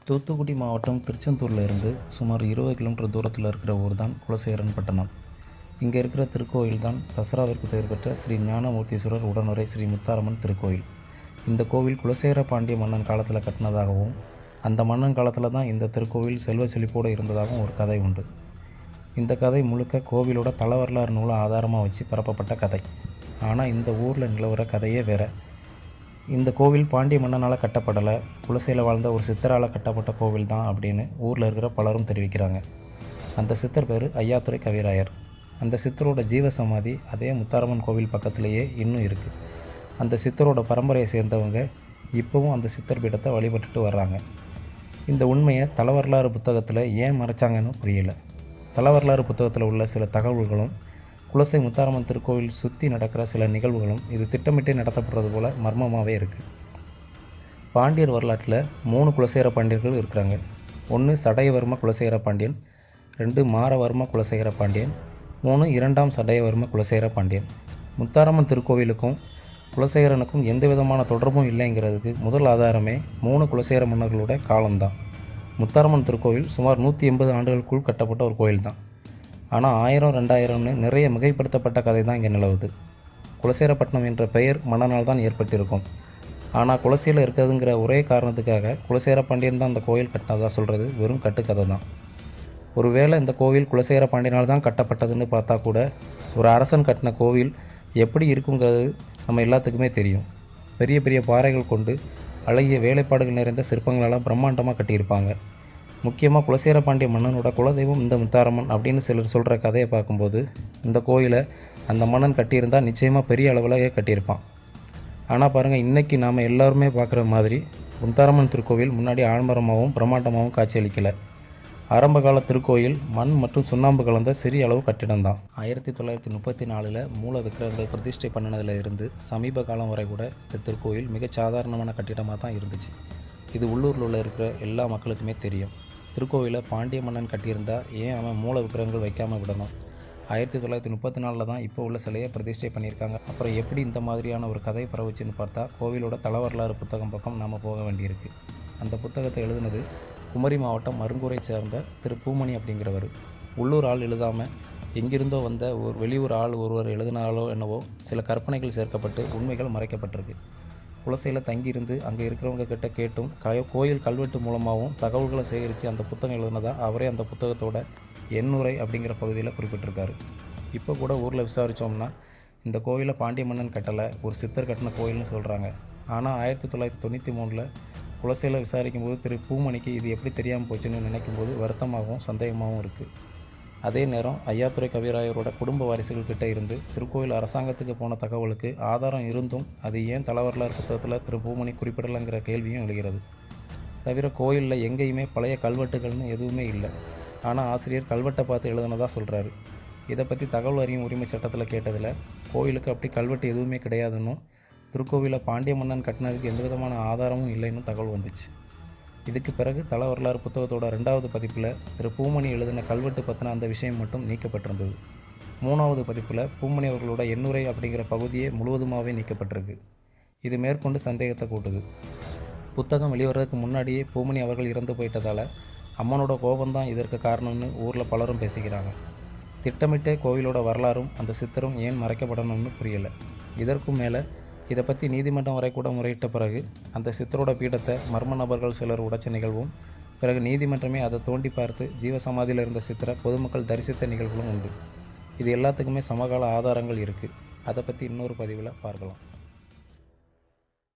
தூத்துக்குடி மாவட்டம் திருச்செந்தூரில் இருந்து சுமார் 20 கிலோமீட்டர் தூரத்தில் இருக்கிற ஊர் தான் குலசேகரன் பட்டணம். இங்கே இருக்கிற திருக்கோயில் தான் தசராவிற்கு பெயர் பெற்ற ஸ்ரீ ஞானமூர்த்தீஸ்வரர் உடனுரை ஸ்ரீ முத்தாரம்மன் திருக்கோயில். இந்த கோவில் குலசேகர பாண்டிய மன்னன் காலத்தில் கட்டினதாகவும் அந்த மன்னன் காலத்தில் தான் இந்த திருக்கோவில் செல்வ செழிப்போடு இருந்ததாகவும் ஒரு கதை உண்டு. இந்த கதை முழுக்க கோவிலோட தல வரலாறு நூலை ஆதாரமாக வச்சு பரப்பப்பட்ட கதை. ஆனால் இந்த ஊரில் நிலவர கதையே வேறு. இந்த கோவில் பாண்டிய மன்னனால் கட்டப்படலை, குலசையில் வாழ்ந்த ஒரு சித்தரால் கட்டப்பட்ட கோவில் தான் அப்படின்னு ஊரில் இருக்கிற பலரும் தெரிவிக்கிறாங்க. அந்த சித்தர் பேர் ஐயாத்துரை கவிராயர். அந்த சித்தரோட ஜீவ சமாதி அதே முத்தாரம்மன் கோவில் பக்கத்துலேயே இன்னும் இருக்குது. அந்த சித்தரோட பரம்பரையை சேர்ந்தவங்க இப்போவும் அந்த சித்தர் பீடத்தை வழிபட்டுட்டு வர்றாங்க. இந்த உண்மையை தலவரலாறு புத்தகத்தில் ஏன் மறைச்சாங்கன்னு புரியல. தலவரலாறு புத்தகத்தில் உள்ள சில தகவல்களும் குலசை முத்தாரம்மன் திருக்கோவில் சுற்றி நடக்கிற சில நிகழ்வுகளும் இது திட்டமிட்டே நடத்தப்படுறது போல் மர்மமாகவே இருக்குது. பாண்டியர் வரலாற்றில் 3 குலசேகர பாண்டியர்கள் இருக்கிறாங்க. 1 சடையவர்ம குலசேகர பாண்டியன், 2 மாரவர்ம குலசேகர பாண்டியன், 3 2ஆம் சடையவர்ம குலசேகர பாண்டியன். முத்தாரம்மன் திருக்கோவிலுக்கும் குலசேகரனுக்கும் எந்த விதமான தொடர்பும் இல்லைங்கிறதுக்கு முதல் ஆதாரமே 3 குலசேகர மன்னர்களோட காலம்தான். முத்தாரம்மன் திருக்கோவில் சுமார் 180 ஆண்டுகளுக்குள் கட்டப்பட்ட ஒரு கோயில் தான். ஆனால் 1000 2000ன்னு நிறைய மிகைப்படுத்தப்பட்ட கதை தான் இங்கே நிலவுது. குலசேகரப்பட்டினம் என்ற பெயர் மன்னனால் தான் ஏற்பட்டிருக்கும். ஆனால் குலசையில் இருக்கிறதுங்கிற ஒரே காரணத்துக்காக குலசேகர பாண்டியன் தான் அந்த கோயில் கட்டினதாக சொல்கிறது வெறும் கட்டுக்கதை தான். ஒருவேளை இந்த கோவில் குலசேகர பாண்டியனால் தான் கட்டப்பட்டதுன்னு பார்த்தா கூட ஒரு அரசன் கட்டின கோவில் எப்படி இருக்குங்கிறது நம்ம எல்லாத்துக்குமே தெரியும். பெரிய பெரிய பாறைகள் கொண்டு அழகிய வேலைப்பாடுகள் நிறைந்த சிற்பங்களெல்லாம் பிரம்மாண்டமாக கட்டியிருப்பாங்க. முக்கியமாக குலசேகர பாண்டிய மன்னனோட குலதெய்வம் இந்த முத்தாரம்மன் அப்படின்னு சிலர் சொல்கிற கதையை பார்க்கும்போது இந்த கோயிலை அந்த மன்னன் கட்டியிருந்தால் நிச்சயமாக பெரிய அளவில் கட்டியிருப்பான். ஆனால் பாருங்கள், இன்றைக்கி நாம் எல்லாருமே பார்க்குற மாதிரி முத்தாரம்மன் திருக்கோவில் முன்னாடி ஆடம்பரமாகவும் பிரம்மாண்டமாகவும் காட்சியளிக்கலை. ஆரம்ப கால திருக்கோயில் மண் மற்றும் சுண்ணாம்பு கலந்த சிறிய அளவு கட்டிடம் தான். 1934 மூல விக்கிரகங்கள் பிரதிஷ்டை பண்ணினதில் இருந்து சமீப காலம் வரை கூட இந்த திருக்கோயில் மிக சாதாரணமான கட்டிடமாக தான் இருந்துச்சு. இது உள்ளூரில் உள்ள இருக்கிற எல்லா மக்களுக்குமே தெரியும். திருக்கோவிலை பாண்டிய மன்னன் கட்டியிருந்தால் ஏன் அவன் மூல விக்கிரகங்கள் வைக்காமல் விடணும்? 1934 தான் இப்போ உள்ள சிலையை பிரதிஷ்டை பண்ணியிருக்காங்க. அப்புறம் எப்படி இந்த மாதிரியான ஒரு கதை பரவுச்சுன்னு பார்த்தா கோவிலோட தலவரலாறு புத்தகம் பக்கம் நாம் போக வேண்டியிருக்கு. அந்த புத்தகத்தை எழுதுனது குமரி மாவட்டம் மருங்கூரை சேர்ந்த திரு பூமணி அப்படிங்கிறவர். உள்ளூர் ஆள் எழுதாமல் எங்கிருந்தோ வந்த ஒரு வெளியூர் ஆள் ஒருவர் எழுதினாலோ என்னவோ சில கற்பனைகள் சேர்க்கப்பட்டு உண்மைகள் மறைக்கப்பட்டிருக்கு. குலசையில் தங்கியிருந்து அங்கே இருக்கிறவங்க கிட்ட கேட்டும் கோயில் கல்வெட்டு மூலமாகவும் தகவல்களை சேகரித்து அந்த புத்தகம் எழுதுனதாக அவரே அந்த புத்தகத்தோட எண்ணுரை அப்படிங்கிற பகுதியில் குறிப்பிட்டிருக்காரு. இப்போ கூட ஊரில் விசாரித்தோம்னா இந்த கோயிலை பாண்டிய மன்னன் கட்டலை, ஒரு சித்தர் கட்டின கோயில்னு சொல்கிறாங்க. ஆனால் 1993 குலசையில் விசாரிக்கும்போது திரு பூமணிக்கு இது எப்படி தெரியாமல் போச்சுன்னு நினைக்கும்போது வருத்தமாகவும் சந்தேகமாகவும் இருக்குது. அதே நேரம் ஐயாத்துரை கவிராயரோட குடும்ப வாரிசுகள் கிட்ட இருந்து திருக்கோயில் அரசாங்கத்துக்கு போன தகவலுக்கு ஆதாரம் இருந்தும் அது ஏன் தலவரலாறு புத்தகத்தில் திரு பூமணி குறிப்பிடலைங்கிற கேள்வியும் எழுகிறது. தவிர கோயிலில் எங்கேயுமே பழைய கல்வெட்டுகள்னு எதுவுமே இல்லை. ஆனால் ஆசிரியர் கல்வெட்டை பார்த்து எழுதுனதாக சொல்கிறாரு. இதை பற்றி தகவல் அறியும் உரிமை சட்டத்தில் கேட்டதில் கோயிலுக்கு அப்படி கல்வெட்டு எதுவுமே கிடையாதுன்னு, திருக்கோவிலை பாண்டிய மன்னன் கட்டினதுக்கு எந்த விதமான ஆதாரமும் இல்லைன்னு தகவல் வந்துச்சு. இதுக்கு பிறகு தல வரலாறு புத்தகத்தோட 2வது பதிப்பில் திரு பூமணி எழுதின கல்வெட்டு பற்றின அந்த விஷயம் மட்டும் நீக்கப்பட்டிருந்தது. 3வது பதிப்பில் பூமணி அவர்களோட எண்ணுரை அப்படிங்கிற பகுதியே முழுவதுமாகவே நீக்கப்பட்டிருக்கு. இது மேற்கொண்டு சந்தேகத்தை கூட்டுது. புத்தகம் வெளிவரதுக்கு முன்னாடியே பூமணி அவர்கள் இறந்து போயிட்டதால் அம்மனோட கோபம்தான் இதற்கு காரணம்னு ஊரில் பலரும் பேசிக்கிறாங்க. திட்டமிட்டே கோவிலோட வரலாறும் அந்த சித்தரும் ஏன் மறைக்கப்படணும்னு புரியலை. இதற்கும் மேலே இதை பற்றி நீதிமன்றம் வரை கூட முறையிட்ட பிறகு அந்த சித்தரோட பீடத்தை மர்ம நபர்கள் சிலர் உடைச்ச நிகழ்வும், பிறகு நீதிமன்றமே அதை தோண்டி பார்த்து ஜீவசமாதியில் இருந்த சித்தரை பொதுமக்கள் தரிசித்த நிகழ்வுகளும் உண்டு. இது எல்லாத்துக்குமே சமகால ஆதாரங்கள் இருக்குது. அதை பற்றி இன்னொரு பதிவில் பார்க்கலாம்.